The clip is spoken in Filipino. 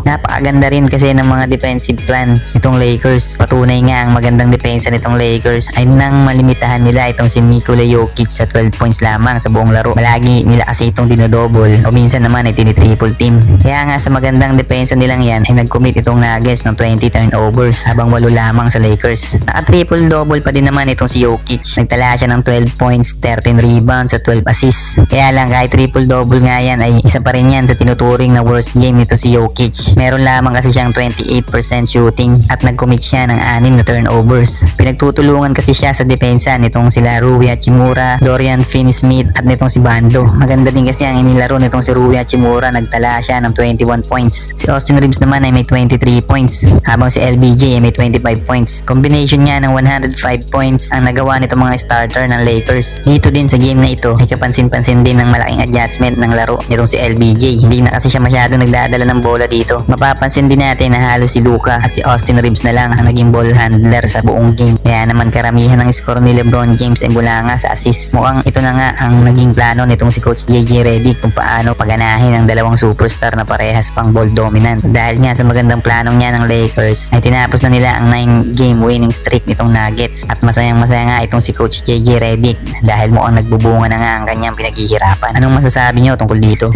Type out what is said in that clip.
Napakaganda rin kasi ng mga defensive plans nitong Lakers. Patunay nga ang magandang depensa nitong Lakers ay nang malimitahan nila itong si Nikola Jokic sa 12 points lamang sa buong laro. Malagi nila kasi itong dinodouble o minsan naman ay tinitriple team. Kaya nga sa magandang depensa nilang yan ay nag-commit itong Nuggets ng 20 turnovers habang 8 lamang sa Lakers. Naka-triple double pa din naman itong si Jokic. Nagtala siya ng 12 points, 13 rebounds at 12 assists. Kaya lang kahit triple double nga yan ay isa pa rin yan sa tinuturing na worst game nito si Jokic. Meron lamang kasi siyang 28% shooting at nag-commit siya ng 6 na turnovers. Pinagtutulungan kasi siya sa depensa nitong sila Rui Hachimura, Dorian Finney-Smith at nitong si Bando. Maganda din kasi ang inilaro nitong si Rui Hachimura, nagtala siya ng 21 points. Si Austin Reeves naman ay may 23 points habang si LBJ ay may 25 points. Combination niya ng 105 points ang nagawa nitong mga starter ng Lakers. Dito din sa game na ito ay kapansin-pansin din ng malaking adjustment ng laro nitong si LBJ. Hindi na kasi siya masyado nagdadala ng bola dito. Mapapansin din natin na halos si Luka at si Austin Reeves na lang ang naging ball handler sa buong game. Kaya naman karamihan ng score ni LeBron James ay mula nga sa assist. Mukhang ito na nga ang naging plano nitong si Coach JJ Redick kung paano paganahin ang dalawang superstar na parehas pang ball dominant. Dahil nga sa magandang planong niya ng Lakers ay tinapos na nila ang 9-game winning streak nitong Nuggets at masayang masaya nga itong si Coach JJ Redick dahil mukhang nagbubunga na nga ang kanyang pinaghihirapan. Anong masasabi niyo tungkol dito?